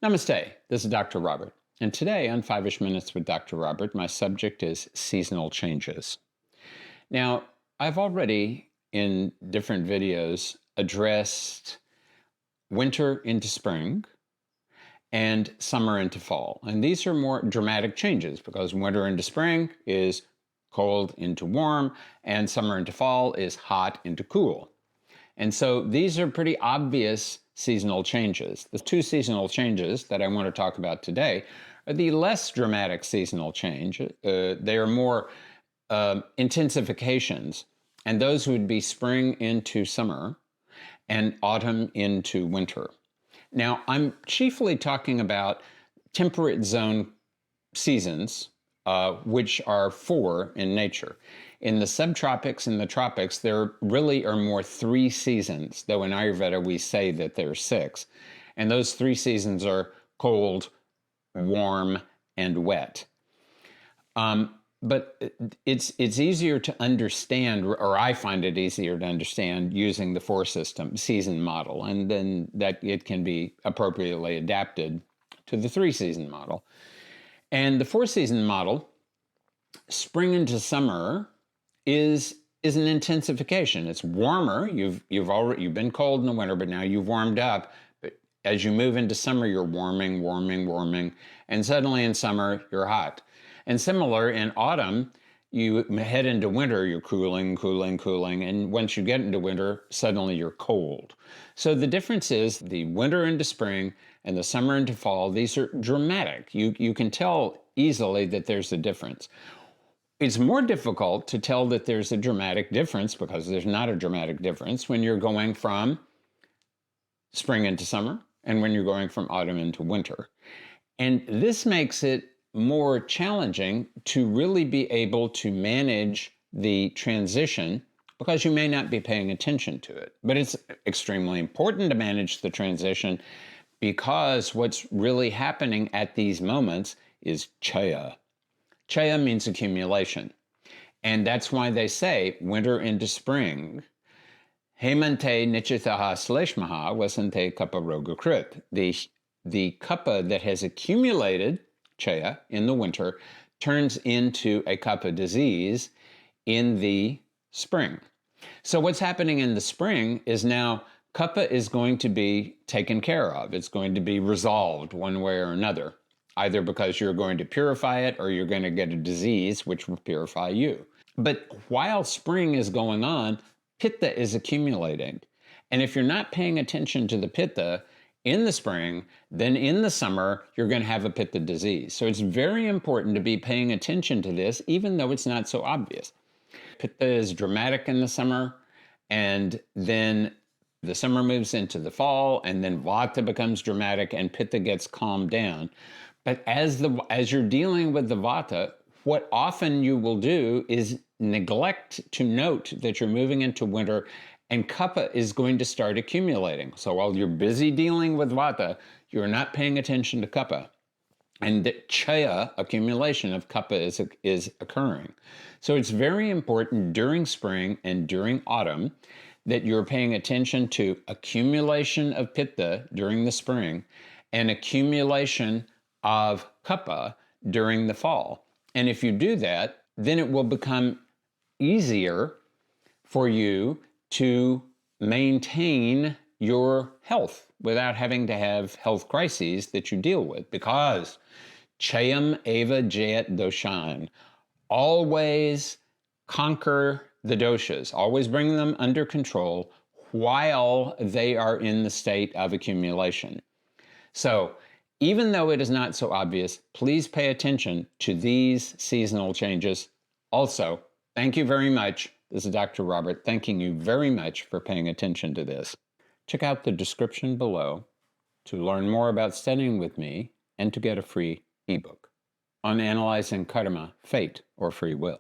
Namaste, this is Dr. Robert, and today on 5-ish Minutes with Dr. Robert, my subject is seasonal changes. Now, I've already, in different videos, addressed winter into spring and summer into fall, and these are more dramatic changes because winter into spring is cold into warm, and summer into fall is hot into cool. And so these are pretty obvious seasonal changes. The two seasonal changes that I want to talk about today are the less dramatic seasonal change. They are more intensifications, and those would be spring into summer and autumn into winter. Now, I'm chiefly talking about temperate zone seasons, which are 4 in nature. In the subtropics and the tropics, there really are more 3 seasons, though in Ayurveda we say that there are 6. And those 3 seasons are cold, warm, and wet. But it's easier to understand, or I find it easier to understand using the 4-system season model, and then that it can be appropriately adapted to the 3-season model. And the 4-season model, spring into summer, is an intensification. It's warmer. You've been cold in the winter, but now you've warmed up. But as you move into summer, you're warming, and suddenly in summer you're hot. And similar in autumn, you head into winter, you're cooling, and once you get into winter, suddenly you're cold. So the difference is the winter into spring and the summer into fall, these are dramatic. You can tell easily that there's a difference. It's more difficult to tell that there's a dramatic difference, because there's not a dramatic difference, when you're going from spring into summer and when you're going from autumn into winter. And this makes it more challenging to really be able to manage the transition, because you may not be paying attention to it. But it's extremely important to manage the transition, because what's really happening at these moments is chaya. Chaya means accumulation. And that's why they say winter into spring, hemante nichitaha sleshmaha vasante kapha rogakrit. The kapha that has accumulated chaya in the winter turns into a kapha disease in the spring. So what's happening in the spring is now kapha is going to be taken care of. It's going to be resolved one way or another, either because you're going to purify it or you're going to get a disease which will purify you. But while spring is going on, pitta is accumulating. And if you're not paying attention to the pitta in the spring, then in the summer, you're going to have a pitta disease. So it's very important to be paying attention to this, even though it's not so obvious. Pitta is dramatic in the summer, and then the summer moves into the fall, and then vata becomes dramatic and pitta gets calmed down. But as you're dealing with the vata, what often you will do is neglect to note that you're moving into winter and kapha is going to start accumulating. So while you're busy dealing with vata, you're not paying attention to kapha. And the chaya, accumulation of kapha, is occurring. So it's very important during spring and during autumn that you're paying attention to accumulation of pitta during the spring and accumulation of kapha during the fall. And if you do that, then it will become easier for you to maintain your health without having to have health crises that you deal with, because chayam eva jayat doshan. Always conquer the doshas, always bring them under control while they are in the state of accumulation. So even though it is not so obvious, please pay attention to these seasonal changes. Also, thank you very much. This is Dr. Robert, thanking you very much for paying attention to this. Check out the description below to learn more about studying with me and to get a free ebook on analyzing karma, fate, or free will.